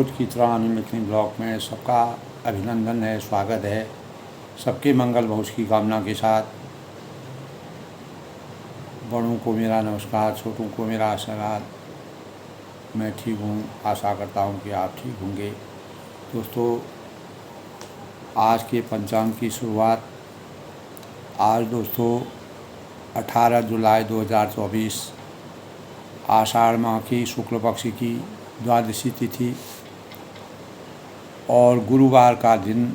रोज़ की तरह निम्नलिखित ब्लॉग में सबका अभिनंदन है, स्वागत है। सबके मंगल भविष्य की कामना के साथ बड़ों को मेरा नमस्कार, छोटों को मेरा आशीर्वाद। मैं ठीक हूँ, आशा करता हूँ कि आप ठीक होंगे। दोस्तों, आज के पंचांग की शुरुआत आज दोस्तों 18 जुलाई 2024 आषाढ़ माह की शुक्ल पक्ष की द्वादशी तिथि और गुरुवार का दिन।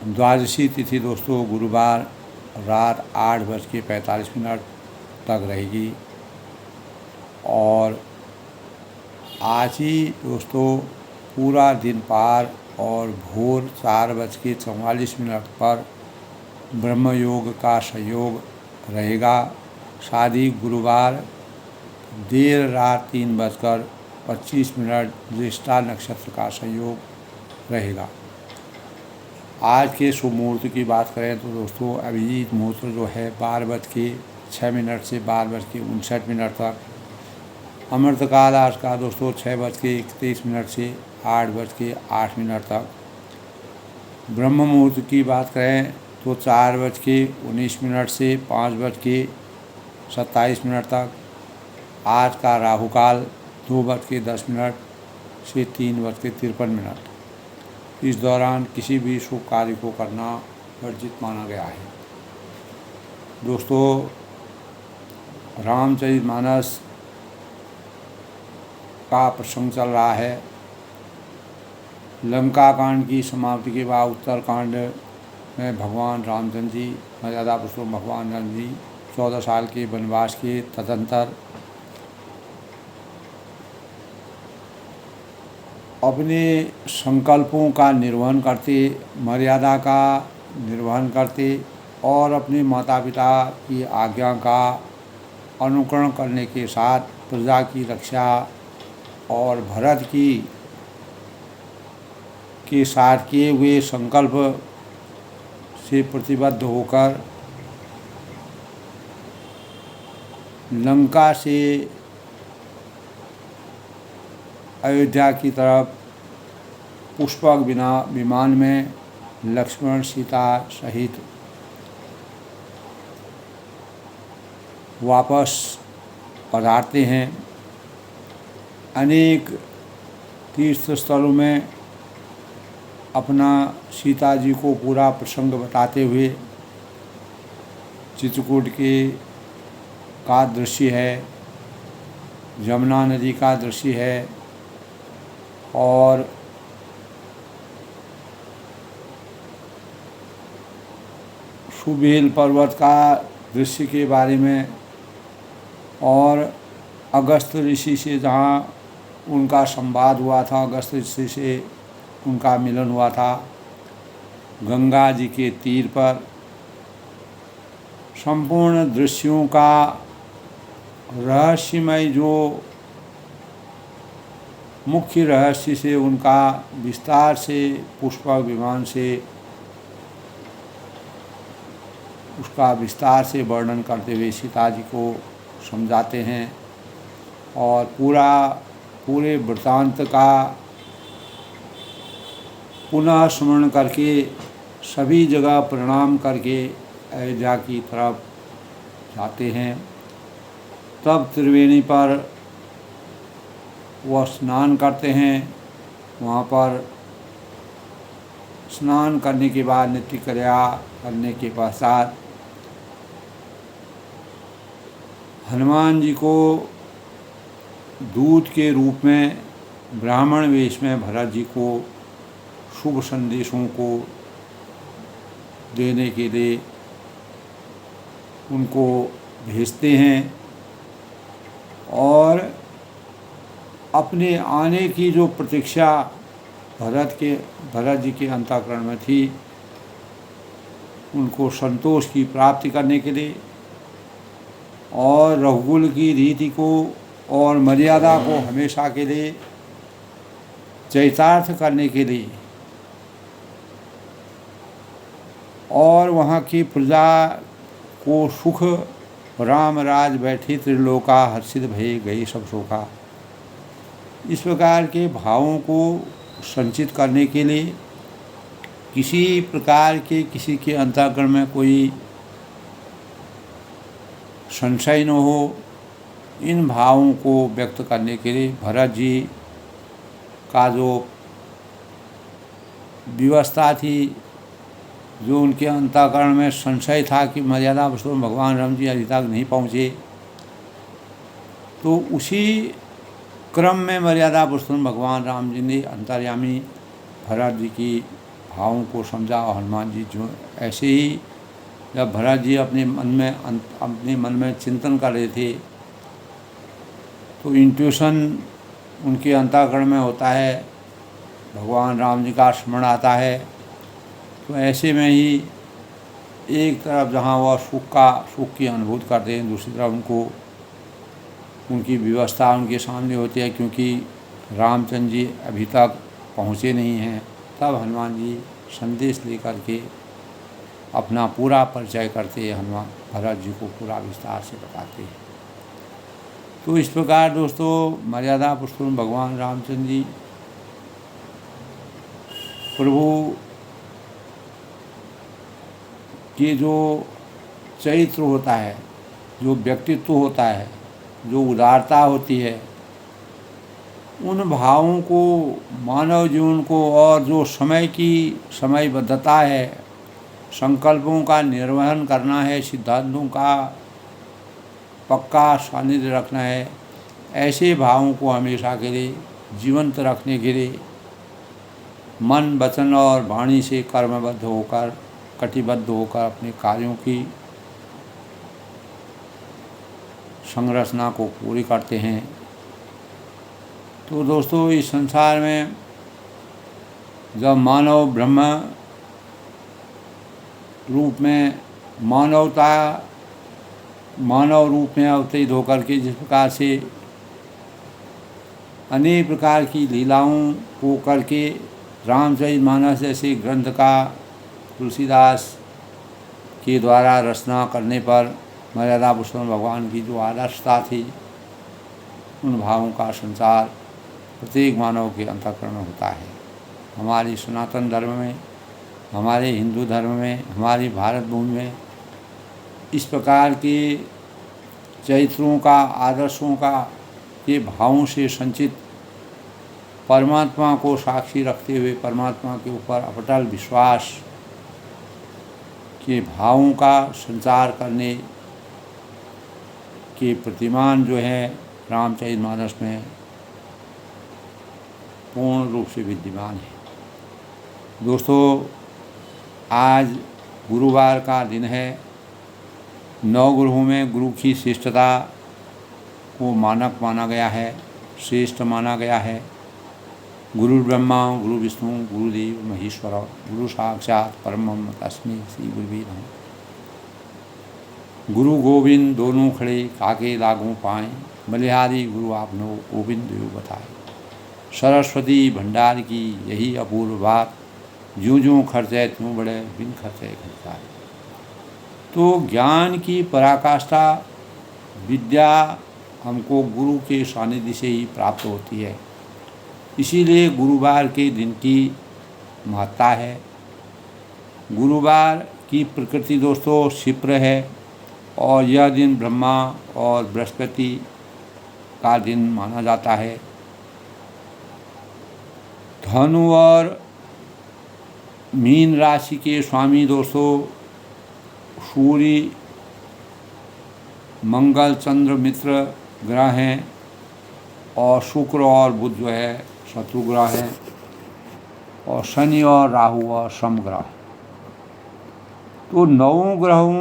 द्वादशी तिथि दोस्तों गुरुवार रात 8:45 तक रहेगी और आज ही दोस्तों पूरा दिन पार और भोर 4:44 पर ब्रह्म योग का संयोग रहेगा। साथ ही गुरुवार देर रात 3:25 ज्येष्ठा नक्षत्र का संयोग रहेगा। आज के शुभ मुहूर्त की बात करें तो दोस्तों अभिजीत मुहूर्त जो है 12:06 से 12:59 तक। अमृतकाल आज का दोस्तों 6:31 से 8:08 तक। ब्रह्म मुहूर्त की बात करें तो 4:19 से 5:27 तक। आज का राहुकाल 2:10 से 3:53। इस दौरान किसी भी शुभ कार्य को करना वर्जित माना गया है। दोस्तों, रामचरितमानस का प्रसंग चल रहा है। लंका कांड की समाप्ति के बाद उत्तरकांड में भगवान रामचंद्र जी, मर्यादा पुरुषोत्तम भगवान राम जी 14 साल के वनवास के तदंतर अपने संकल्पों का निर्वहन करते, मर्यादा का निर्वहन करते और अपने माता पिता की आज्ञा का अनुकरण करने के साथ प्रजा की रक्षा और भरत के साथ किए हुए संकल्प से प्रतिबद्ध होकर लंका से अयोध्या की तरफ पुष्पक विमान में लक्ष्मण सीता सहित वापस पधारते हैं। अनेक तीर्थ स्थलों में अपना सीता जी को पूरा प्रसंग बताते हुए चित्रकूट का दृश्य है, जमुना नदी का दृश्य है और सुबेल पर्वत का दृश्य के बारे में और अगस्त ऋषि से जहाँ उनका संवाद हुआ था, अगस्त ऋषि से उनका मिलन हुआ था गंगा जी के तीर पर, संपूर्ण दृश्यों का रहस्यमय जो मुख्य रहस्य से उनका विस्तार से पुष्पक विमान से उसका विस्तार से वर्णन करते हुए सीता जी को समझाते हैं और पूरे वृत्तांत का पुनः स्मरण करके सभी जगह प्रणाम करके अयोध्या की तरफ जाते हैं। तब त्रिवेणी पर वह स्नान करते हैं। वहाँ पर स्नान करने के बाद नित्य क्रिया करने के पश्चात हनुमान जी को दूत के रूप में ब्राह्मण वेश में भरत जी को शुभ संदेशों को देने के लिए उनको भेजते हैं और अपने आने की जो प्रतीक्षा भरत जी के अंतःकरण में थी, उनको संतोष की प्राप्ति करने के लिए और रघुकुल की रीति को और मर्यादा को हमेशा के लिए चरितार्थ करने के लिए और वहाँ की प्रजा को सुख राम राज बैठी त्रिलोका हर्षित भय गई सब शोका। इस प्रकार के भावों को संचित करने के लिए किसी प्रकार के किसी के अंतःकरण में कोई संशय न हो, इन भावों को व्यक्त करने के लिए भरत जी का जो व्यवस्था थी, जो उनके अंतःकरण में संशय था कि मर्यादा पुरुषोत्तम भगवान राम जी अभी तक नहीं पहुँचे, तो उसी क्रम में मर्यादा पुरुषोत्तम भगवान राम जी ने अंतर्यामी भरत जी की भावों को समझा। और हनुमान जी जो ऐसे ही जब भरत जी अपने मन में चिंतन कर रहे थे, तो इंट्यूशन उनके अंतःकरण में होता है, भगवान राम जी का स्मरण आता है। तो ऐसे में ही एक तरफ जहाँ वह सुख की अनुभूति करते हैं, दूसरी तरफ उनकी व्यवस्था उनके सामने होती है, क्योंकि रामचंद्र जी अभी तक पहुँचे नहीं हैं। तब हनुमान जी संदेश लेकर के अपना पूरा परिचय करते हैं, हनुमान भरत जी को पूरा विस्तार से बताते हैं। तो इस प्रकार दोस्तों मर्यादा पुरुषोत्तम भगवान रामचंद्र जी प्रभु के जो चरित्र होता है, जो व्यक्तित्व होता है, जो उदारता होती है, उन भावों को मानव जीवन को और जो समयबद्धता है, संकल्पों का निर्वहन करना है, सिद्धांतों का पक्का सानिध्य रखना है, ऐसे भावों को हमेशा के लिए जीवंत रखने के लिए मन वचन और वाणी से कर्मबद्ध होकर कटिबद्ध होकर अपने कार्यों की संरचना को पूरी करते हैं। तो दोस्तों इस संसार में जब मानव ब्रह्म रूप में मानव रूप में अवतरित होकर के जिस प्रकार से अनेक प्रकार की लीलाओं को करके रामचरितमानस जैसे ग्रंथ का तुलसीदास के द्वारा रचना करने पर मर्यादा पुरुषोत्तम भगवान की जो आदर्शता थी, उन भावों का संचार प्रत्येक मानव के अंतःकरण में होता है। हमारी सनातन धर्म में, हमारे हिंदू धर्म में, हमारी भारत भूमि में इस प्रकार के चरित्रों का, आदर्शों का, के भावों से संचित परमात्मा को साक्षी रखते हुए परमात्मा के ऊपर अटल विश्वास के भावों का संचार करने के प्रतिमान जो है रामचरितमानस में पूर्ण रूप से विद्यमान है। दोस्तों आज गुरुवार का दिन है। 9 ग्रहों में गुरु की श्रेष्ठता को मानक माना गया है, श्रेष्ठ माना गया है। गुरु ब्रह्मा गुरु विष्णु गुरुदेव महेश्वर गुरु साक्षात परम तस्मै श्री गुरुवे नमः। गुरु गोविंद दोनों खड़े काके लागू पाएँ, बलिहारी गुरु आपनो गोविंद देव बताए। सरस्वती भंडार की यही अपूर्व बात, ज्यों ज्यों खर्चे त्यों बढ़े बिन खर्चे खर्चाए। तो ज्ञान की पराकाष्ठा विद्या हमको गुरु के सानिध्य से ही प्राप्त होती है। इसीलिए गुरुवार के दिन की महत्ता है। गुरुवार की प्रकृति दोस्तों क्षिप्र है और यह दिन ब्रह्मा और बृहस्पति का दिन माना जाता है। धनु और मीन राशि के स्वामी दोस्तों सूर्य, मंगल, चंद्र मित्र ग्रह हैं और शुक्र और बुध जो है शत्रु ग्रह हैं और शनि और राहु और सम ग्रह। तो 9 ग्रहों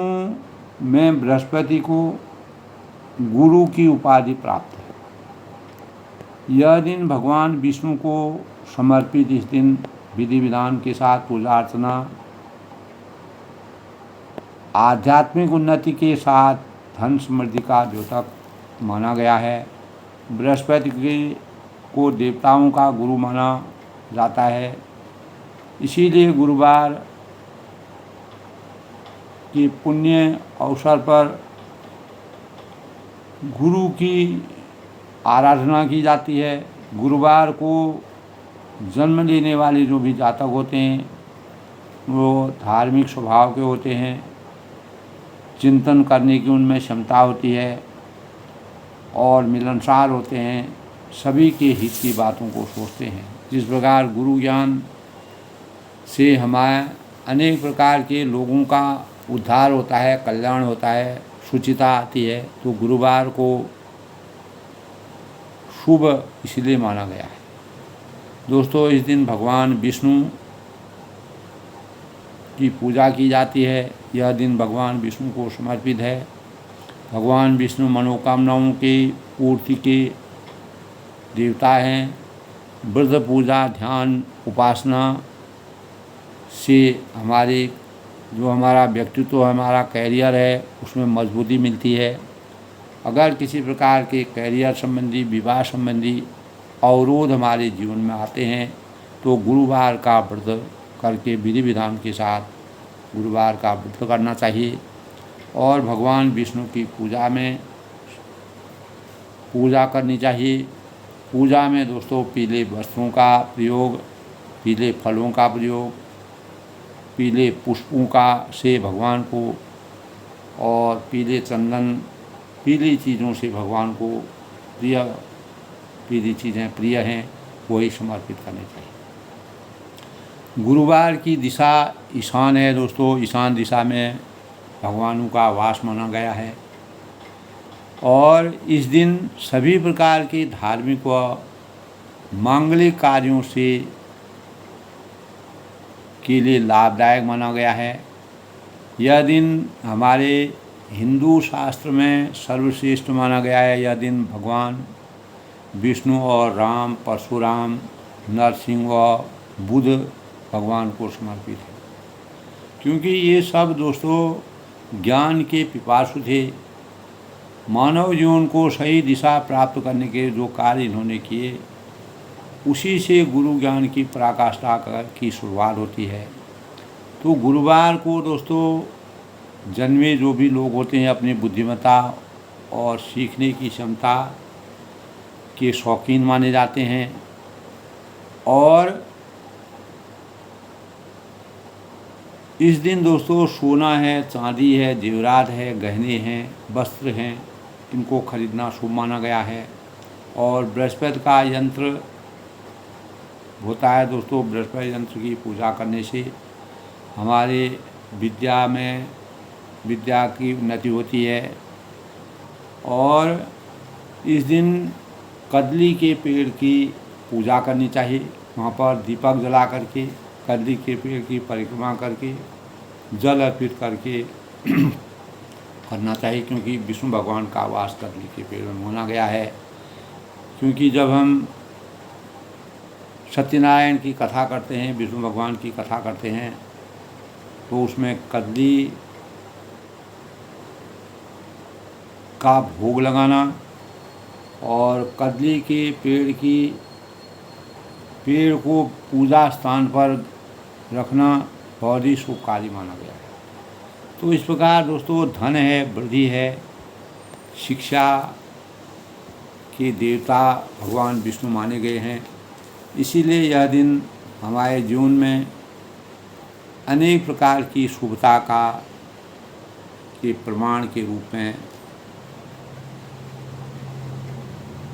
में बृहस्पति को गुरु की उपाधि प्राप्त है। यह दिन भगवान विष्णु को समर्पित इस दिन विधि विधान के साथ पूजा अर्चना, आध्यात्मिक उन्नति के साथ धन समृद्धि का द्योतक माना गया है। बृहस्पति को देवताओं का गुरु माना जाता है। इसीलिए गुरुवार के पुण्य अवसर पर गुरु की आराधना की जाती है, गुरुवार को जन्म लेने वाले जो भी जातक होते हैं वो धार्मिक स्वभाव के होते हैं, चिंतन करने की उनमें क्षमता होती है और मिलनसार होते हैं, सभी के हित की बातों को सोचते हैं। जिस प्रकार गुरु ज्ञान से हमारे अनेक प्रकार के लोगों का उद्धार होता है, कल्याण होता है, शुचिता आती है, तो गुरुवार को शुभ इसलिए माना गया है। दोस्तों, इस दिन भगवान विष्णु की पूजा की जाती है। यह दिन भगवान विष्णु को समर्पित है। भगवान विष्णु मनोकामनाओं की पूर्ति के देवता हैं। व्रत, पूजा, ध्यान, उपासना से हमारा व्यक्तित्व, हमारा कैरियर है, उसमें मजबूती मिलती है। अगर किसी प्रकार के कैरियर संबंधी, विवाह संबंधी अवरोध हमारे जीवन में आते हैं तो गुरुवार का व्रत करके विधि विधान के साथ गुरुवार का व्रत करना चाहिए और भगवान विष्णु की पूजा करनी चाहिए। पूजा में दोस्तों पीले वस्त्रों का प्रयोग, पीले फलों का प्रयोग, पीले पुष्पों का से भगवान को और पीले चंदन, पीली चीज़ों से भगवान को पीली चीज़ें प्रिय हैं, वही समर्पित करनी चाहिए। गुरुवार की दिशा ईशान है दोस्तों। ईशान दिशा में भगवानों का वास माना गया है और इस दिन सभी प्रकार के धार्मिक व मांगलिक कार्यों के लिए लाभदायक माना गया है। यह दिन हमारे हिंदू शास्त्र में सर्वश्रेष्ठ माना गया है। यह दिन भगवान विष्णु और राम, परशुराम, नरसिंह व बुद्ध भगवान को समर्पित है, क्योंकि ये सब दोस्तों ज्ञान के पिपासु थे। मानव जीवन को सही दिशा प्राप्त करने के जो कार्य इन्होंने किए, उसी से गुरु ज्ञान की पराकाष्ठा की शुरुआत होती है। तो गुरुवार को दोस्तों जन्मे जो भी लोग होते हैं अपनी बुद्धिमत्ता और सीखने की क्षमता के शौकीन माने जाते हैं और इस दिन दोस्तों सोना है, चांदी है, जेवरात है, गहने हैं, वस्त्र हैं, इनको खरीदना शुभ माना गया है। और बृहस्पति का यंत्र होता है दोस्तों। बृहस्पति यंत्र की पूजा करने से हमारे विद्या की उन्नति होती है। और इस दिन कदली के पेड़ की पूजा करनी चाहिए। वहाँ पर दीपक जला करके कदली के पेड़ की परिक्रमा करके जल अर्पित करके करना चाहिए, क्योंकि विष्णु भगवान का वास कदली के पेड़ में माना गया है। क्योंकि जब हम सत्यनारायण की कथा करते हैं, विष्णु भगवान की कथा करते हैं, तो उसमें कदली का भोग लगाना और कदली के पेड़ को पूजा स्थान पर रखना बहुत ही शुभ कार्य माना गया है। तो इस प्रकार दोस्तों धन है, वृद्धि है, शिक्षा के देवता भगवान विष्णु माने गए हैं। इसीलिए यह दिन हमारे जीवन में अनेक प्रकार की शुभता के प्रमाण के रूप में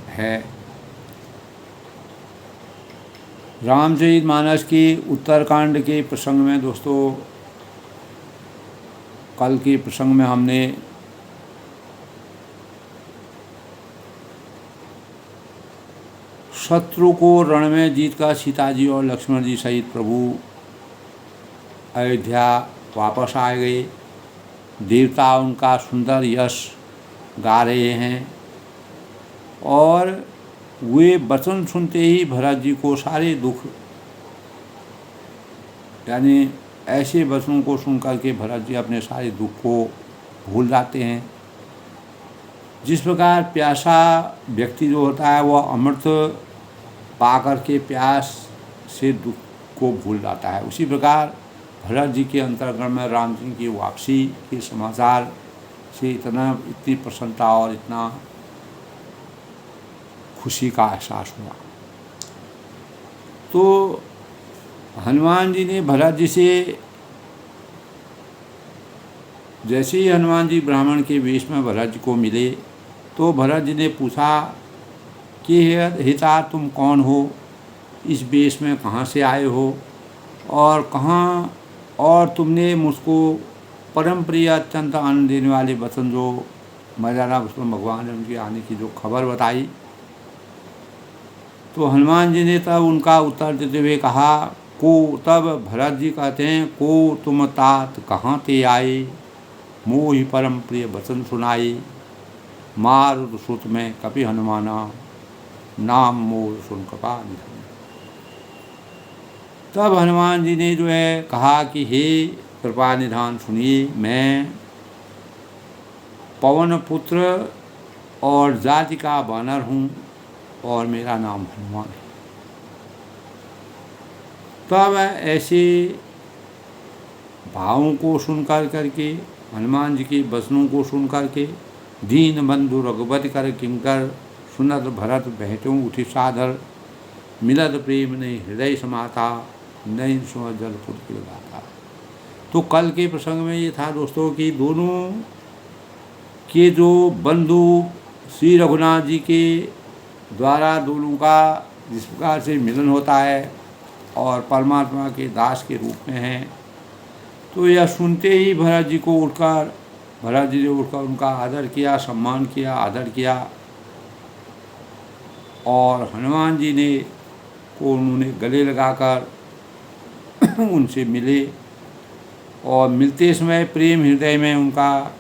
है। रामचरितमानस के उत्तरकांड के प्रसंग में दोस्तों, कल के प्रसंग में हमने शत्रु को रण में जीतकर सीता जी और लक्ष्मण जी सहित प्रभु अयोध्या वापस आ गए। देवता उनका सुंदर यश गा रहे हैं और वे वचन सुनते ही भरत जी को सारे दुख, यानी ऐसे वचनों को सुन करके भरत जी अपने सारे दुख को भूल जाते हैं। जिस प्रकार प्यासा व्यक्ति जो होता है वह अमृत पा करके प्यास से दुख को भूल जाता है, उसी प्रकार भरत जी के अंतर्गण में राम जी की वापसी के समाचार से इतनी प्रसन्नता और इतना खुशी का एहसास हुआ। तो हनुमान जी ने भरत जी से, जैसे ही हनुमान जी ब्राह्मण के वेश में भरत जी को मिले तो भरत जी ने पूछा कि हिता तुम कौन हो, इस वेश में कहाँ से आए हो और कहाँ, और तुमने मुझको परम प्रिय अत्यंत आनंद देने वाले वचन जो मर्यादा पुरुषोत्तम भगवान ने उनके आने की जो खबर बताई। तो हनुमान जी ने तब उनका उत्तर देते हुए कहा, को, तब भरत जी कहते हैं, को तुम तात कहाँ ते आए, मोहि परम प्रिय वचन सुनाई, मारुत सुत में कपि हनुमाना, नाम मोर सुन कृपा निधन। तब हनुमान जी ने जो है कहा कि हे कृपा निधान सुनिए, मैं पवन पुत्र और जाति का वानर हूँ और मेरा नाम हनुमान है। तब ऐसे भावों को सुनकर करके, हनुमान जी के वचनों को सुन करके, दीन बंधु रघुपति कर किंकर, सुनत भरत बैठूं उठि साधर, मिलत प्रेम ने हृदय समाता, नहीं सो जल पुलकित गाथा। तो कल के प्रसंग में ये था दोस्तों कि दोनों के जो बंधु श्री रघुनाथ जी के द्वारा दोनों का जिस प्रकार से मिलन होता है और परमात्मा के दास के रूप में हैं, तो यह सुनते ही भरत जी ने उठकर उनका आदर किया, सम्मान किया, आदर किया और हनुमान जी ने को उन्होंने गले लगाकर उनसे मिले और मिलते समय प्रेम हृदय में उनका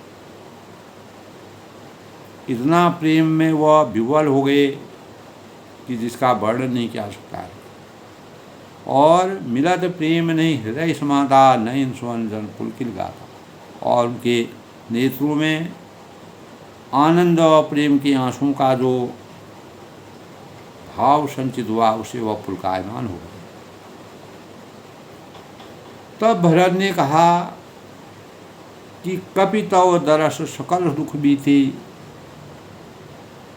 इतना प्रेम में वह विह्वल हो गए कि जिसका वर्णन नहीं किया सकता है। और मिलत प्रेम नहीं हृदय समाता, नयन स्वर्ण जल पुलकित गाथा। और उनके नेत्रों में आनंद और प्रेम के आंसुओं का जो भाव संचित हुआ उसे वह पुलकायमान हो गए। तब भरत ने कहा कि कपि तव दरस सकल दुख बीते,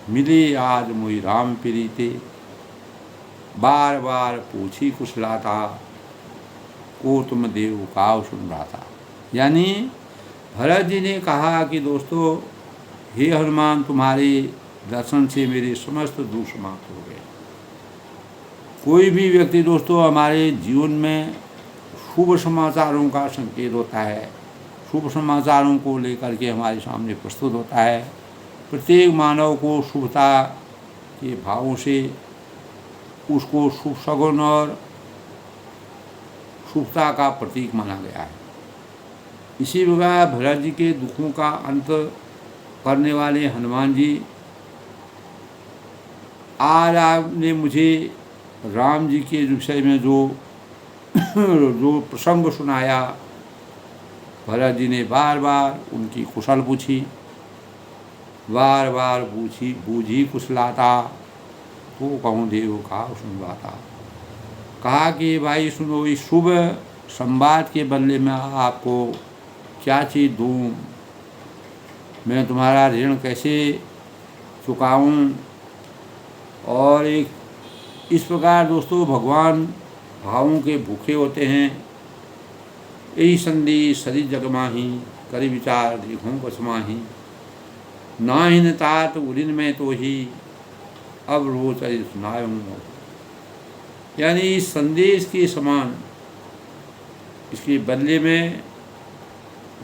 मिले आज मोहि राम प्रीते, बार बार पूछी कुशलाता, को तुम देव काव सुन रहा था। यानी भरत जी ने कहा कि दोस्तों, हे हनुमान, तुम्हारे दर्शन से मेरे समस्त दुख समाप्त हो गए। कोई भी व्यक्ति दोस्तों हमारे जीवन में शुभ समाचारों का संकेत होता है, शुभ समाचारों को लेकर के हमारे सामने प्रस्तुत होता है। प्रत्येक मानव को शुभता के भावों से उसको शुभ सगुन और शुभता का प्रतीक माना गया है। इसी प्रकार भरत जी के दुखों का अंत करने वाले हनुमान जी, आज आपने मुझे राम जी के विषय में जो प्रसंग सुनाया, भरत जी ने बार बार उनकी कुशल पूछी, बार बार बूझी कुशलाता, तो कहूँ देव का सुनवाता। कहा कि भाई सुनो, इस शुभ संवाद के बदले में आपको क्या चीज़ दूँ, मैं तुम्हारा ऋण कैसे चुकाऊँ। और एक इस प्रकार दोस्तों भगवान भावों के भूखे होते हैं। यही संदेश सरी जग माही, करी विचार देखूँ बस माही, नाहिन तात उदिन में तो ही, अब रोज अरे सुनाए हूँ। यानी इस संदेश के समान इसके बदले में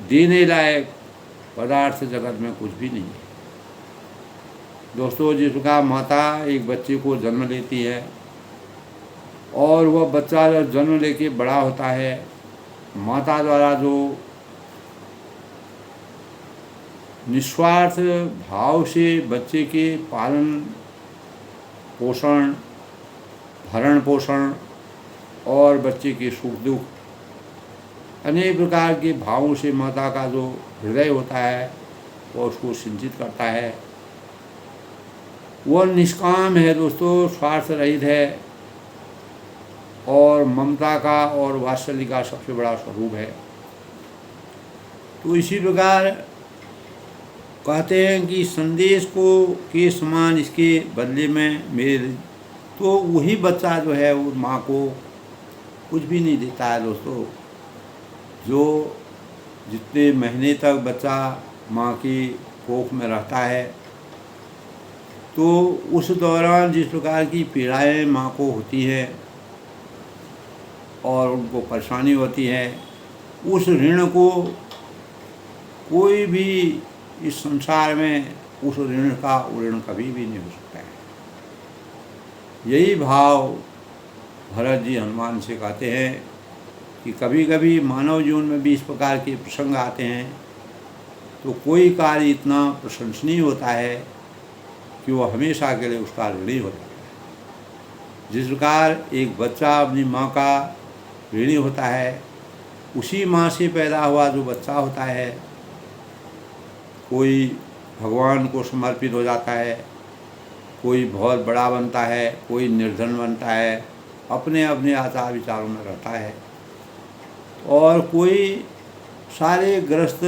देने लायक पदार्थ जगत में कुछ भी नहीं है। दोस्तों, जिस प्रकार माता एक बच्चे को जन्म लेती है और वह बच्चा जब जन्म लेके बड़ा होता है, माता द्वारा जो निस्वार्थ भाव से बच्चे के पालन पोषण, भरण पोषण और बच्चे के सुख दुख अनेक प्रकार के भावों से माता का जो हृदय होता है वह उसको सिंचित करता है। वह निष्काम है दोस्तों, स्वार्थ रहित है और ममता का और वात्सल्य का सबसे बड़ा स्वरूप है। तो इसी प्रकार कहते हैं कि संदेश को के समान इसके बदले में मेरे तो वही बच्चा जो है वो माँ को कुछ भी नहीं देता है दोस्तों। जो जितने महीने तक बच्चा माँ की कोख में रहता है, तो उस दौरान जिस प्रकार की पीड़ाएं माँ को होती हैं और उनको परेशानी होती है, उस ऋण को कोई भी इस संसार में उस ऋण का ऋण कभी भी नहीं हो सकता है। यही भाव भरत जी हनुमान से कहते हैं कि कभी कभी मानव जीवन में भी इस प्रकार के प्रसंग आते हैं, तो कोई कार्य इतना प्रशंसनीय होता है कि वो हमेशा के लिए उसका ऋणी हो जाता है। जिस प्रकार एक बच्चा अपनी माँ का ऋणी होता है, उसी माँ से पैदा हुआ जो बच्चा होता है, कोई भगवान को समर्पित हो जाता है, कोई बहुत बड़ा बनता है, कोई निर्धन बनता है, अपने अपने आचार विचारों में रहता है, और कोई सारे ग्रस्त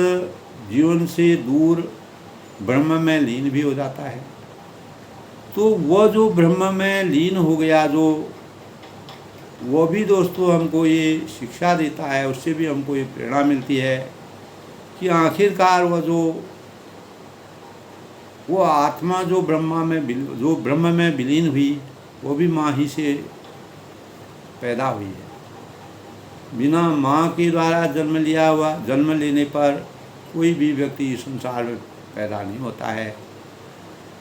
जीवन से दूर ब्रह्म में लीन भी हो जाता है। तो वह जो ब्रह्म में लीन हो गया, जो वो भी दोस्तों हमको ये शिक्षा देता है, उससे भी हमको ये प्रेरणा मिलती है कि आखिरकार वो आत्मा जो ब्रह्म में विलीन हुई, वो भी माँ ही से पैदा हुई है। बिना माँ के द्वारा जन्म लेने पर कोई भी व्यक्ति इस संसार में पैदा नहीं होता है।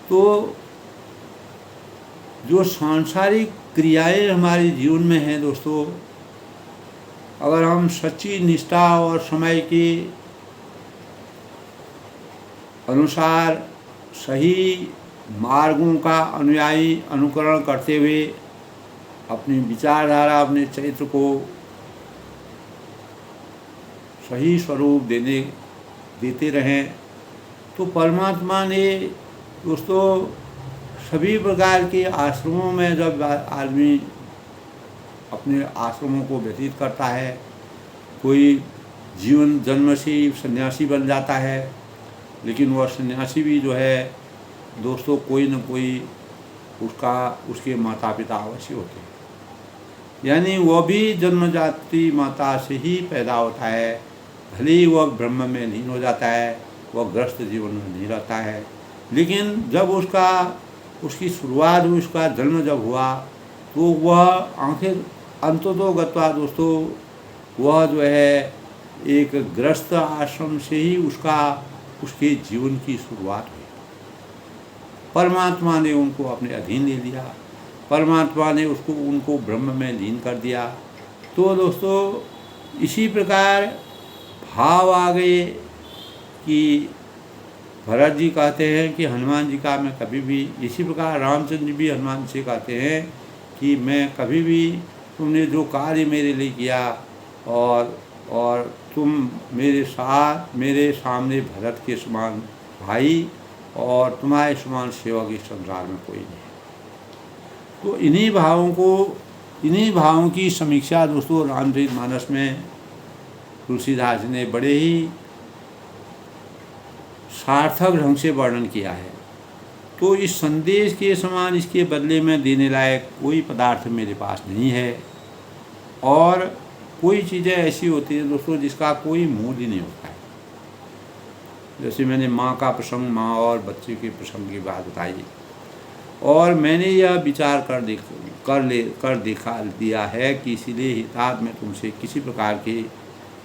तो जो सांसारिक क्रियाएं हमारे जीवन में हैं दोस्तों, अगर हम सच्ची निष्ठा और समय के अनुसार सही मार्गों का अनुकरण करते हुए अपनी विचारधारा, अपने चरित्र को सही स्वरूप देते रहें, तो परमात्मा ने दोस्तों सभी प्रकार के आश्रमों में जब आदमी अपने आश्रमों को व्यतीत करता है, कोई जीवन जन्म से सन्यासी बन जाता है, लेकिन वह सन्यासी भी जो है दोस्तों कोई न कोई उसके माता पिता अवश्य होते हैं। यानी वह भी जन्मजाति माता से ही पैदा होता है, भले ही वह ब्रह्म में लीन हो जाता है, वह ग्रस्त जीवन में नहीं रहता है, लेकिन जब उसकी शुरुआत हुई, उसका जन्म जब हुआ, तो वह आखिर अंततोगत्वा दोस्तों वह जो है एक ग्रस्त आश्रम से ही उसके जीवन की शुरुआत हुई। परमात्मा ने उनको अपने अधीन ले लिया, परमात्मा ने उनको ब्रह्म में लीन कर दिया। तो दोस्तों इसी प्रकार भाव आ गए कि भरत जी कहते हैं कि हनुमान जी का मैं कभी भी, इसी प्रकार रामचंद्र जी भी हनुमान से कहते हैं कि मैं कभी भी तुमने जो कार्य मेरे लिए किया और तुम मेरे सामने भरत के समान भाई और तुम्हारे समान सेवक इस संसार में कोई नहीं। तो इन्हीं भावों की समीक्षा दोस्तों रामचरितमानस में तुलसीदास ने बड़े ही सार्थक ढंग से वर्णन किया है। तो इस संदेश के समान इसके बदले में देने लायक कोई पदार्थ मेरे पास नहीं है, और कोई चीज़ें ऐसी होती हैं दोस्तों जिसका कोई मूल्य नहीं होता है। जैसे मैंने माँ का प्रसंग, माँ और बच्चे के प्रसंग की बात बताई, और मैंने यह विचार कर दिया है कि इसीलिए हितार्थ में तुमसे किसी प्रकार के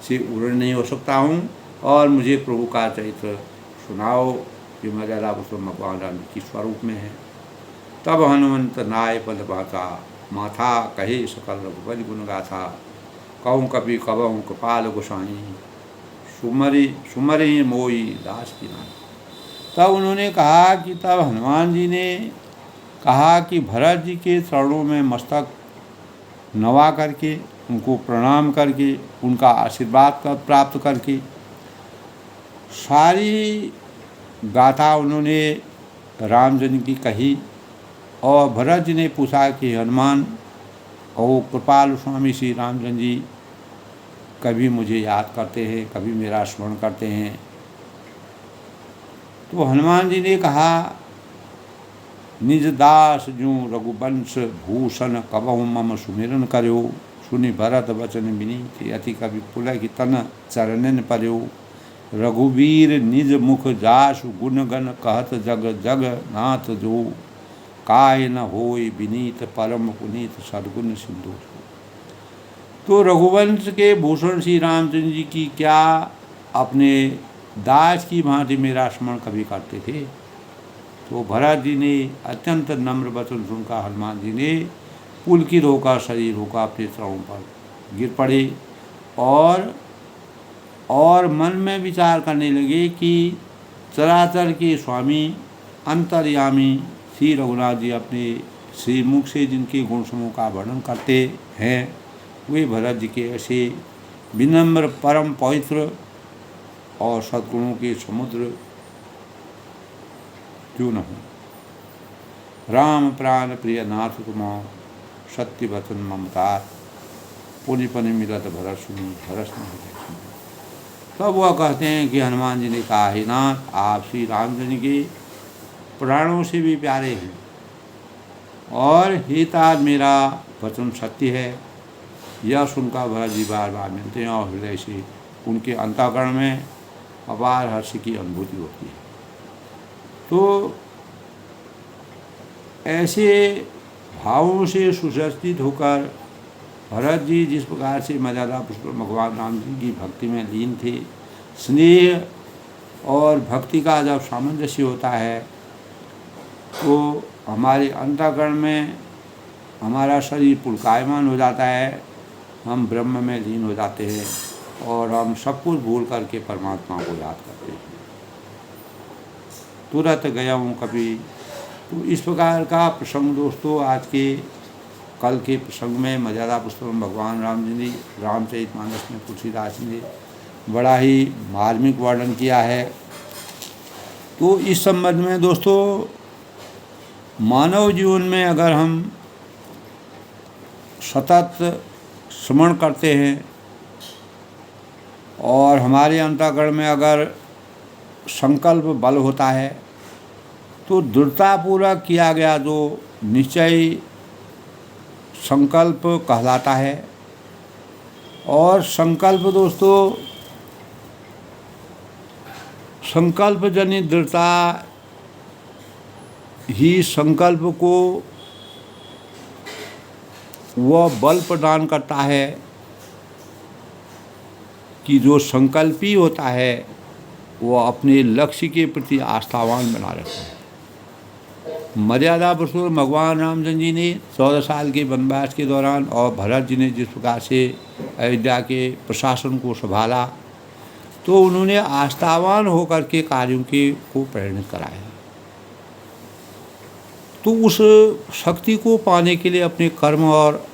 से उड़न नहीं हो सकता हूँ, और मुझे प्रभु का चरित्र सुनाओ जो मर्यादा पुरुषोत्तम भगवान राम की स्वरूप में है। तब हनुमंत नाय पद पाता, माथा कहे सकल रघुपति गुण गाथा, कहूँ कपि कबहूँ कृपाल गोसाई, सुमरि मोई दास की नाई। तब उन्होंने कहा कि तब हनुमान जी ने कहा कि भरत जी के चरणों में मस्तक नवा करके, उनको प्रणाम करके, उनका आशीर्वाद प्राप्त करके सारी गाथा उन्होंने रामचंद्र की कही। और भरत जी ने पूछा कि हनुमान और कृपाल स्वामी श्री रामचंद्र जी कभी मुझे याद करते हैं, कभी मेरा स्मरण करते हैं। तो हनुमान जी ने कहा निज दास जूं रघुवंश भूषण कबहु मम सुमिरन कर्यो। सुनि भरत वचन विनीत अति कवि पुलह तन चरणन पर्यो। रघुवीर निज मुख जासु गुण गण कहत जग जग नाथ जो। काय न होय विनीत परम पुनीत सद्गुण सिंधु। तो रघुवंश के भूषण श्री रामचंद्र जी की क्या अपने दास की भांति मेरा स्मरण कभी करते थे। तो भरत जी ने अत्यंत नम्र वचन सुनकर हनुमान जी ने पुलकित होकर शरीर होकर अपने चरणों पर गिर पड़े और मन में विचार करने लगे कि चराचर के स्वामी अंतर्यामी श्री रघुनाथ जी अपने श्री मुख से जिनके गुण समूह का वर्णन करते हैं वे भरत जी के ऐसे विनम्र परम पवित्र और सद्गुणों के समुद्र क्यों न हो। राम प्राण प्रिय नाथ तुम सत्य वचन ममतार पुनि पुनि मिलत भरत सुनी भरत नहीं। तब वह कहते हैं कि हनुमान जी ने कहा हे नाथ आप श्री रामचंद्र के प्राणों से भी प्यारे हैं और हे तात मेरा वचन सत्य है। यह सुनकर भरत जी बार बार मिलते हैं और हृदय से उनके अंतःकरण में अपार हर्ष की अनुभूति होती है। तो ऐसे भावों से सुसज्जित होकर भरत जी जिस प्रकार से मर्यादा पुरुषोत्तम भगवान राम जी की भक्ति में लीन थे, स्नेह और भक्ति का जब सामंजस्य होता है तो हमारे अंतःकरण में हमारा शरीर पुलकायमान हो जाता है, हम ब्रह्म में लीन हो जाते हैं और हम सब कुछ भूल करके परमात्मा को याद करते हैं। तुरंत गया हूँ कभी। तो इस प्रकार का प्रसंग दोस्तों आज के कल के प्रसंग में मर्यादा पुरुषोत्तम भगवान राम जी ने रामचरितमानस में तुलसीदास जी ने बड़ा ही मार्मिक वर्णन किया है। तो इस संबंध में दोस्तों मानव जीवन में अगर हम सतत स्मरण करते हैं और हमारे अंतःकरण में अगर संकल्प बल होता है तो दृढ़तापूर्वक किया गया जो निश्चय संकल्प कहलाता है। और संकल्प दोस्तों संकल्प जनित दृढ़ता ही संकल्प को वह बल प्रदान करता है कि जो संकल्पी होता है वह अपने लक्ष्य के प्रति आस्थावान बना रहता है। मर्यादा पुरुषोत्तम भगवान रामचंद्र जी ने 14 साल के वनवास के दौरान और भरत जी ने जिस प्रकार से अयोध्या के प्रशासन को संभाला तो उन्होंने आस्थावान होकर के कार्यों को परिणत कराया। तो उस शक्ति को पाने के लिए अपने कर्म और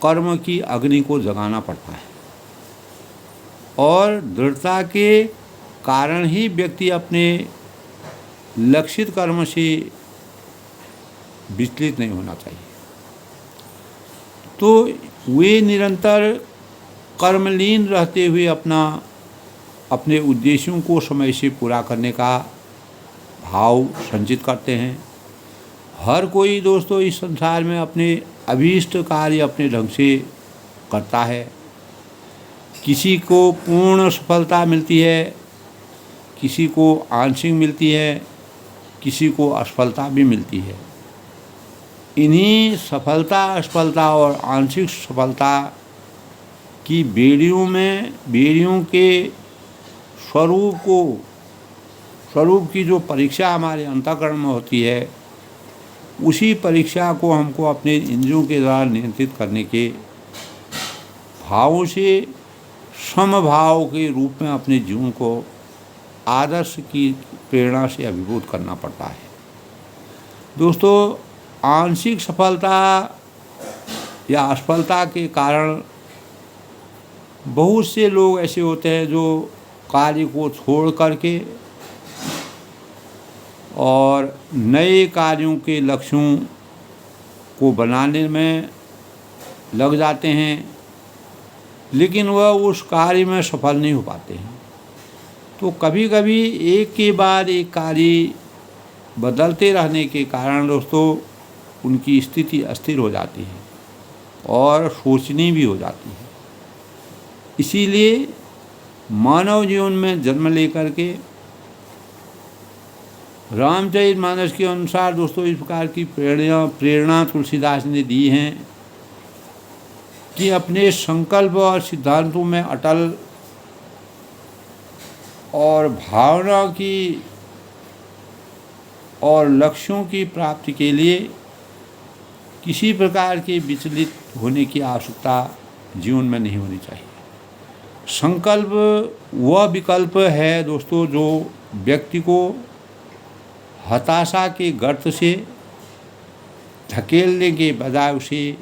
कर्म की अग्नि को जगाना पड़ता है और दृढ़ता के कारण ही व्यक्ति अपने लक्षित कर्म से विचलित नहीं होना चाहिए। तो वे निरंतर कर्मलीन रहते हुए अपने उद्देश्यों को समय से पूरा करने का भाव संचित करते हैं। हर कोई दोस्तों इस संसार में अपने अभीष्ट कार्य अपने ढंग से करता है। किसी को पूर्ण सफलता मिलती है, किसी को आंशिक मिलती है, किसी को असफलता भी मिलती है। इन्हीं सफलता असफलता और आंशिक सफलता की बेड़ियों के स्वरूप की जो परीक्षा हमारे अंतःकरण में होती है उसी परीक्षा को हमको अपने इंद्रियों के द्वारा नियंत्रित करने के भावों से समभाव के रूप में अपने जीवन को आदर्श की प्रेरणा से अभिभूत करना पड़ता है। दोस्तों आंशिक सफलता या असफलता के कारण बहुत से लोग ऐसे होते हैं जो कार्य को छोड़ करके और नए कार्यों के लक्ष्यों को बनाने में लग जाते हैं, लेकिन वह उस कार्य में सफल नहीं हो पाते हैं। तो कभी कभी एक के बाद एक कार्य बदलते रहने के कारण दोस्तों उनकी स्थिति अस्थिर हो जाती है और सोचनी भी हो जाती है। इसीलिए मानव जीवन में जन्म लेकर के रामचरितमानस के अनुसार दोस्तों इस प्रकार की प्रेरणा तुलसीदास ने दी हैं कि अपने संकल्प और सिद्धांतों में अटल और भावना की और लक्ष्यों की प्राप्ति के लिए किसी प्रकार के विचलित होने की आवश्यकता जीवन में नहीं होनी चाहिए। संकल्प वह विकल्प है दोस्तों जो व्यक्ति को हताशा के गर्त से धकेलने के बजाय उसे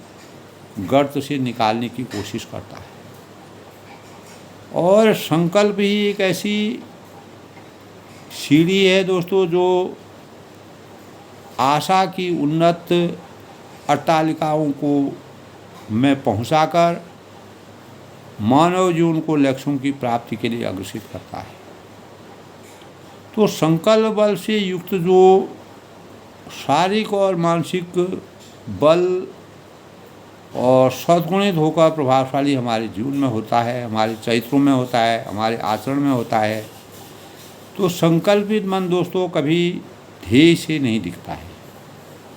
गर्त से निकालने की कोशिश करता है। और संकल्प ही एक ऐसी सीढ़ी है दोस्तों जो आशा की उन्नत अट्टालिकाओं को में पहुंचाकर मानव जीवन को लक्ष्यों की प्राप्ति के लिए अग्रसित करता है। तो संकल्प बल से युक्त जो शारीरिक और मानसिक बल और सद्गुणित होकर प्रभावशाली हमारे जीवन में होता है, हमारे चरित्रों में होता है, हमारे आचरण में होता है, तो संकल्पित मन दोस्तों कभी ध्येय से नहीं दिखता है।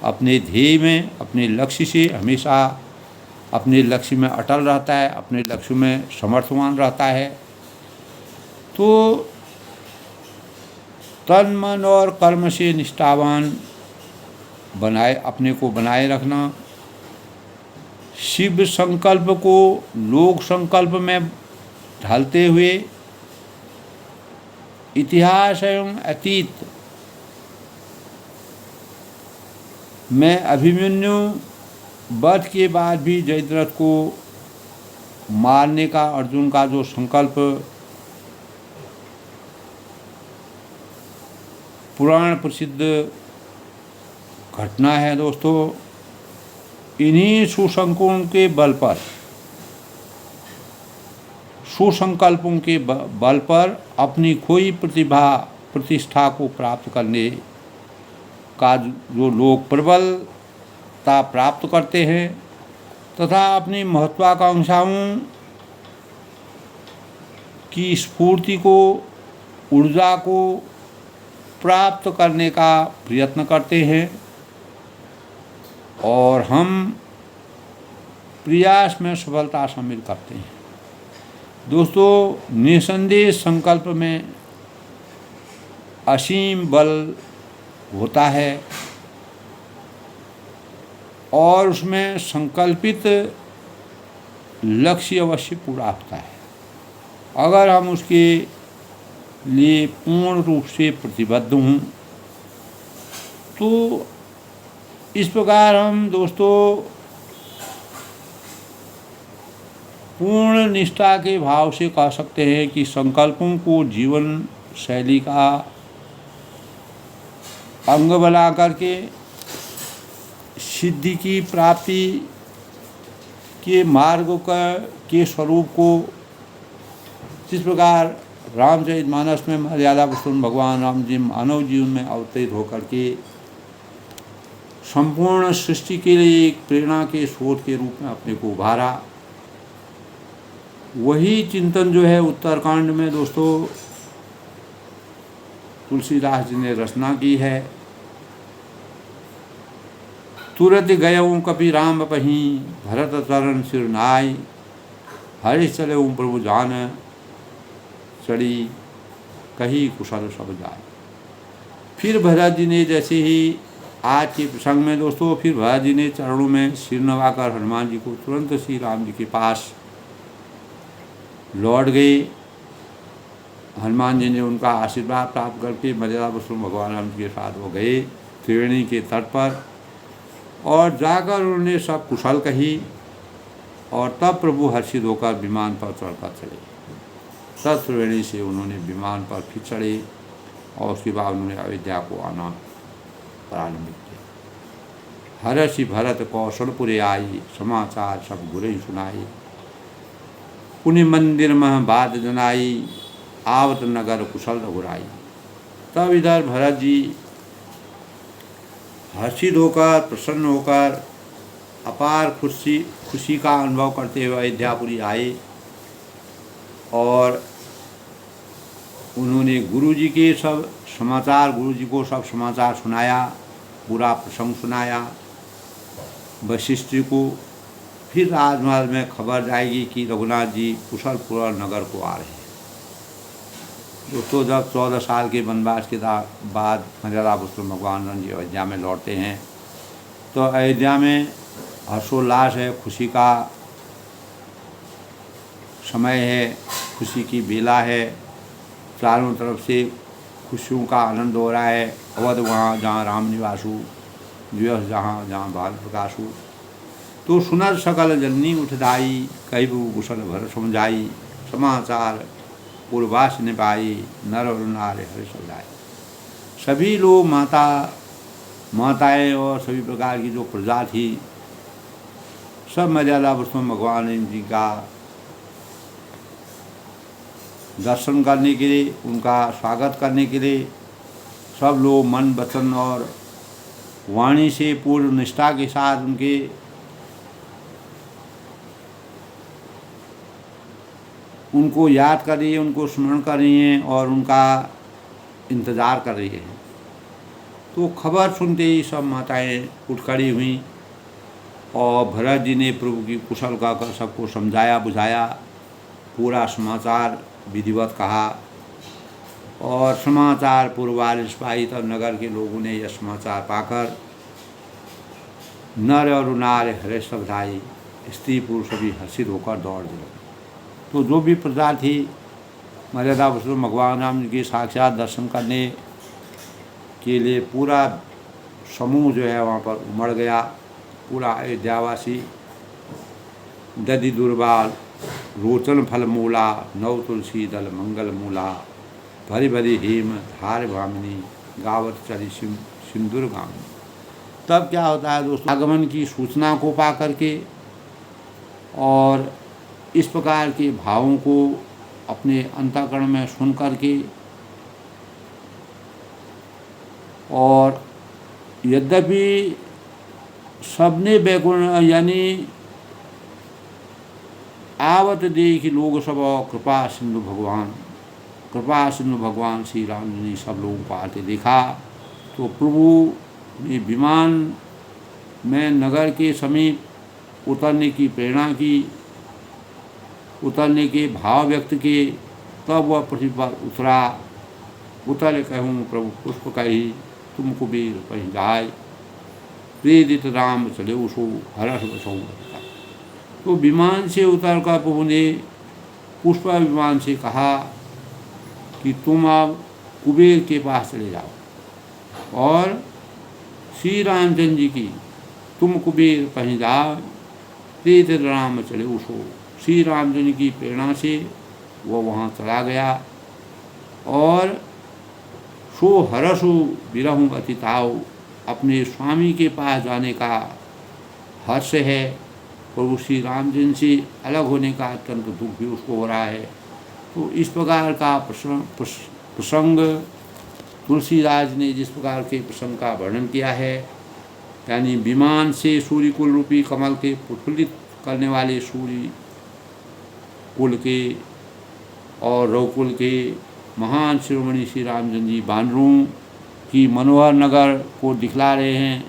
अपने ध्येय में, अपने लक्ष्य से हमेशा अपने लक्ष्य में अटल रहता है, अपने लक्ष्य में समर्थवान रहता है। तो तन मन और कर्म से निष्ठावान अपने को बनाए रखना, शिव संकल्प को लोक संकल्प में ढालते हुए इतिहास एवं अतीत में अभिमन्यु वध के बाद भी जयद्रथ को मारने का अर्जुन का जो संकल्प पुराण प्रसिद्ध घटना है दोस्तों, इन्हीं सुसंकल्पों के बल पर अपनी खोई प्रतिष्ठा को प्राप्त करने का जो लोग प्रबलता प्राप्त करते हैं तथा अपनी महत्वाकांक्षाओं की स्फूर्ति को, ऊर्जा को प्राप्त करने का प्रयत्न करते हैं और हम प्रयास में सफलता शामिल करते हैं। दोस्तों निसंदेह संकल्प में असीम बल होता है और उसमें संकल्पित लक्ष्य अवश्य पूरा होता है अगर हम उसके लिए पूर्ण रूप से प्रतिबद्ध हों। तो इस प्रकार हम दोस्तों पूर्ण निष्ठा के भाव से कह सकते हैं कि संकल्पों को जीवन शैली का अंग बना करके सिद्धि की प्राप्ति के मार्ग के स्वरूप को, जिस प्रकार रामचरितमानस में मर्यादा पुरुषोत्तम भगवान राम जी मानव जीवन में अवतरित होकर के संपूर्ण सृष्टि के लिए एक प्रेरणा के स्रोत के रूप में अपने को उभारा, वही चिंतन जो है उत्तरकांड में दोस्तों तुलसीदास जी ने रचना की है। तुरत गयऊँ कपि राम पही, भरत चरण सिर नाई, हरि चले प्रभु जान, चढ़ी कही कुशल सब जाए। फिर भरत जी ने, जैसे ही आज के प्रसंग में दोस्तों, फिर भरत जी ने चरणों में सिर नवाकर हनुमान जी को तुरंत श्री राम जी के पास लौट गए। हनुमान जी ने उनका आशीर्वाद प्राप्त करके मर्यादा पुरुषोत्तम भगवान राम जी के साथ वो गए त्रिवेणी के तट पर और जाकर उन्होंने सब कुशल कही और तब प्रभु हर्षित होकर विमान पर चढ़कर चले। तब त्रिवेणी से उन्होंने विमान पर फिर चढ़े और उसके बाद उन्होंने अयोध्या को आना प्रारंभ किया। हर्षि भरत कौशलपुरे आई, समाचार सब गुरु सुनाई, पुण्य मंदिर मह बात जनाई, आवत नगर कुशल रघुराई। तब इधर भरत जी हर्षित होकर, प्रसन्न होकर, अपार खुशी का अनुभव करते हुए अयोध्यापुरी आए और उन्होंने गुरुजी के सब समाचार, गुरुजी को सब समाचार सुनाया, पूरा प्रसंग सुनाया। वशिष्ठ जी को फिर राजमहल में खबर जाएगी कि रघुनाथ जी कुशलपुर नगर को आ रहे हैं। दोस्तों, जब 14 साल के वनवास के बाद मर्यादा पुरुषोत्तम भगवान राम जी अयोध्या में लौटते हैं तो अयोध्या में हर्षोल्लास है, खुशी का समय है, खुशी की बेला है। चारों तरफ से खुशियों का आनंद हो रहा है। अवध वहाँ जहाँ राम निवासु, दिवस जहाँ बाल प्रकाशु। तो सुनर सकल जननी उठदाई, कहिबू कुशल भर समझाई। समाचार पूर्वास ने पाई, नर और नार हर्ष लाए। सभी लोग माताएं और सभी प्रकार की जो प्रजा थी, सब मर्यादा पुरुषोत्तम भगवान जी का दर्शन करने के लिए, उनका स्वागत करने के लिए सब लोग मन, वचन और वाणी से पूर्ण निष्ठा के साथ उनको याद कर रही है, उनको स्मरण कर रही हैं और उनका इंतज़ार कर रही हैं। तो खबर सुनते ही सब माताएं उठ खड़ी हुईं और भरत जी ने प्रभु की कुशल का सबको समझाया बुझाया, पूरा समाचार विधिवत कहा और समाचार पूर्वारिश पाई। तब नगर के लोगों ने यह समाचार पाकर नर और नार हर्ष बधाई, स्त्री पुरुष सभी हर्षित होकर दौड़ दिए। तो जो भी प्रजा थी, मर्यादा पुरुषोत्तम भगवान राम जी के साक्षात दर्शन करने के लिए पूरा समूह जो है वहाँ पर उमड़ गया। पूरा अयोध्यावासी दधि दुर्बाल रोचन फल मूला, नव तुलसी दल मंगल मूला। भरी भरी हेम धार भामिनी, गावत चली सिंदूर गामिनी। तब क्या होता है दोस्तों, आगमन की सूचना को पा करके और इस प्रकार के भावों को अपने अंतःकरण में सुन करके, और यद्यपि सबने बैकुंठ यानी आवत देख लोग सब कृपा सिंधु भगवान श्री राम जी ने सब लोगों को आते देखा। तो प्रभु ने विमान में नगर के समीप उतरने की प्रेरणा की, उतरने के भाव व्यक्त किए। तब वह पृथ्वी पर उतर कहूँ प्रभु पुष्प कही, तुम कुबेर कहीं जाय। प्रेरित राम चले उसो, हर्ष बसो। तो विमान से उतर कर प्रभु ने पुष्प विमान से कहा कि तुम अब कुबेर के पास चले जाओ और श्री रामचंद्र जी की तुम कुबेर कहीं जाओ। प्रेरित राम चले उसो। श्री रामचंद्र की प्रेरणा से वह वहाँ चला गया और सो हरसु विरहु अतिताओ, अपने स्वामी के पास जाने का हर्ष है। प्रभु श्री रामचंद्र से अलग होने का अत्यंत दुख भी उसको हो रहा है। तो इस प्रकार का प्रसंग तुलसीदास ने जिस प्रकार के प्रसंग का वर्णन किया है, यानी विमान से सूर्य कुल रूपी कमल के प्रफुल्लित करने वाले सूर्य कुल के और रघुकुल के महान शिरोमणि श्री रामचंद्र जी वानरों की मनोहर नगर को दिखला रहे हैं।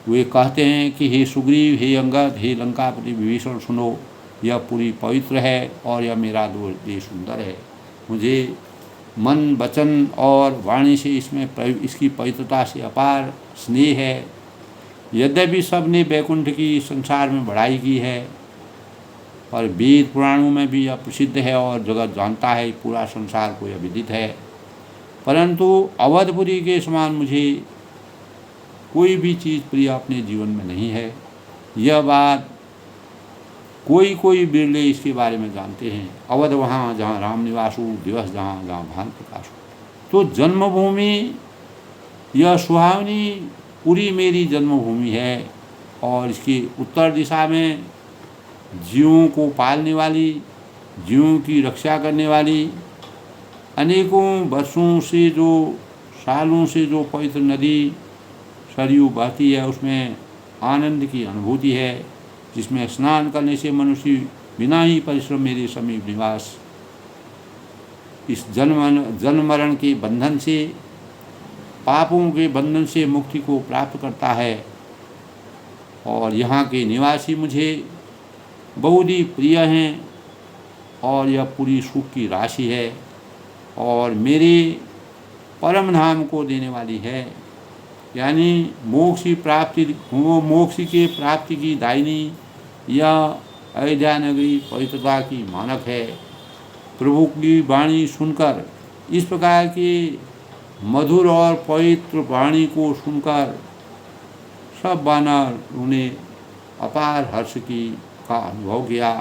वे कहते हैं कि हे सुग्रीव, हे अंगद, हे लंकापति विभीषण, सुनो, यह पूरी पवित्र है और यह मेरा देश सुंदर है। मुझे मन, वचन और वाणी से इसकी पवित्रता से अपार स्नेह है। यद्यपि सबने वैकुंठ की संसार में बढ़ाई की है, पर वेद पुराणों में भी यह प्रसिद्ध है और जगत जानता है, पूरा संसार को यह विदित है। परंतु अवधपुरी के समान मुझे कोई भी चीज़ प्रिय अपने जीवन में नहीं है। यह बात कोई बिरले इसके बारे में जानते हैं। अवध वहाँ जहाँ राम निवासु, दिवस जहाँ भान प्रकाशु। तो जन्मभूमि यह सुहावनी पूरी मेरी जन्मभूमि है और इसकी उत्तर दिशा में जीवों को पालने वाली, जीवों की रक्षा करने वाली, अनेकों वर्षों से सालों से जो पवित्र नदी सरयू बहती है उसमें आनंद की अनुभूति है, जिसमें स्नान करने से मनुष्य बिना ही परिश्रम मेरे समीप निवास इस जन्म मरण के बंधन से, पापों के बंधन से मुक्ति को प्राप्त करता है। और यहाँ के निवासी मुझे बहुत ही प्रिय हैं और यह पूरी सुख की राशि है और मेरे परम धाम को देने वाली है, यानी मोक्ष की प्राप्ति की दायिनी यह अयोध्या नगरी पवित्रता की मानक है। प्रभु की वाणी सुनकर, इस प्रकार की मधुर और पवित्र वाणी को सुनकर सब वानर उन्हें अपार हर्ष का अनुभव किया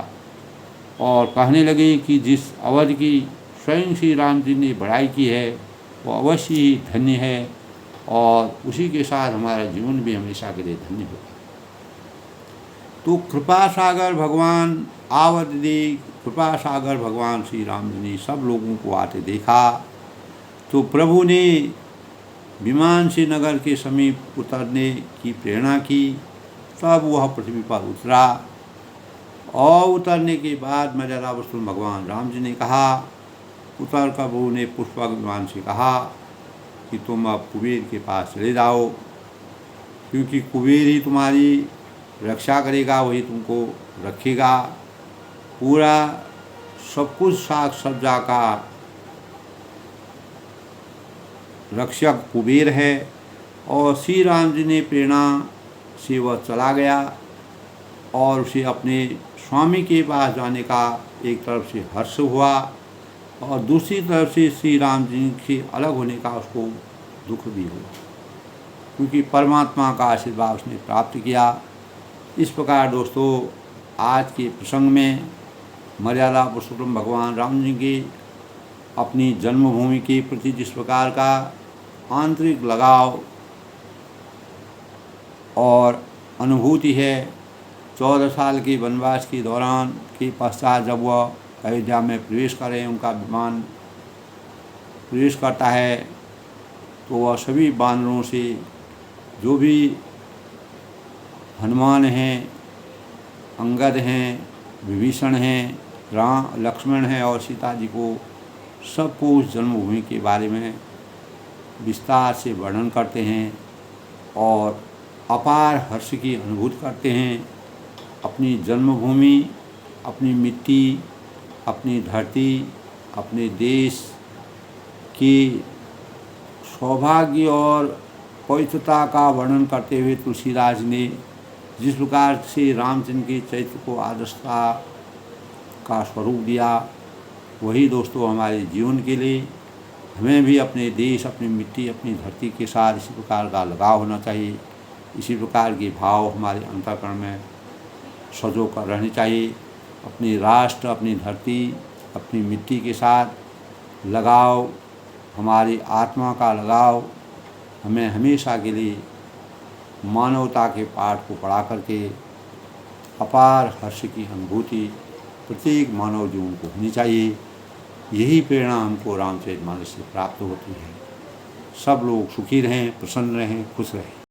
और कहने लगे कि जिस अवध की स्वयं श्री राम जी ने बड़ाई की है वो अवश्य ही धन्य है और उसी के साथ हमारा जीवन भी हमेशा के लिए धन्य हो। तो कृपा सागर भगवान कृपा सागर भगवान श्री राम जी ने सब लोगों को आते देखा तो प्रभु ने विमान से नगर के समीप उतरने की प्रेरणा की। तब वह पृथ्वी पर उतरा और उतरने के बाद मर्यादा पुरुषोत्तम भगवान राम जी ने कहा, उतर कर प्रभु ने पुष्पक विमान से कहा कि तुम अब कुबेर के पास चले जाओ, क्योंकि कुबेर ही तुम्हारी रक्षा करेगा, वही तुमको रखेगा। पूरा सब कुछ साग सब्जा का रक्षक कुबेर है। और श्री राम जी ने प्रेरणा से वह चला गया और उसे अपने स्वामी के पास जाने का एक तरफ से हर्ष हुआ और दूसरी तरफ से श्री राम जी से अलग होने का उसको दुख भी हुआ, क्योंकि परमात्मा का आशीर्वाद उसने प्राप्त किया। इस प्रकार दोस्तों आज के प्रसंग में मर्यादा पुरुषोत्तम भगवान राम जी के अपनी जन्मभूमि के प्रति जिस प्रकार का आंतरिक लगाव और अनुभूति है, 14 साल के वनवास के दौरान के पश्चात जब वह अयोध्या में प्रवेश करें, उनका विमान प्रवेश करता है तो वह सभी वानरों से, जो भी हनुमान हैं, अंगद हैं, विभीषण हैं, लक्ष्मण हैं और सीता जी को सबको उस जन्मभूमि के बारे में विस्तार से वर्णन करते हैं और अपार हर्ष की अनुभूति करते हैं। अपनी जन्मभूमि, अपनी मिट्टी, अपनी धरती, अपने देश की सौभाग्य और पवित्रता का वर्णन करते हुए तुलसीदास ने जिस प्रकार से रामचंद्र के चरित्र को आदर्शता का स्वरूप दिया, वही दोस्तों हमारे जीवन के लिए हमें भी अपने देश, अपनी मिट्टी, अपनी धरती के साथ इसी प्रकार का लगाव होना चाहिए। इसी प्रकार के भाव हमारे अंतःकरण में सजो कर रहने चाहिए। अपने राष्ट्र, अपनी धरती, अपनी मिट्टी के साथ लगाव, हमारी आत्मा का लगाव हमें हमेशा के लिए मानवता के पाठ को पढ़ा करके अपार हर्ष की अनुभूति प्रत्येक मानव जीवन को होनी चाहिए। यही प्रेरणा हमको रामचरितमानस से प्राप्त होती है। सब लोग सुखी रहें, प्रसन्न रहें, खुश रहें।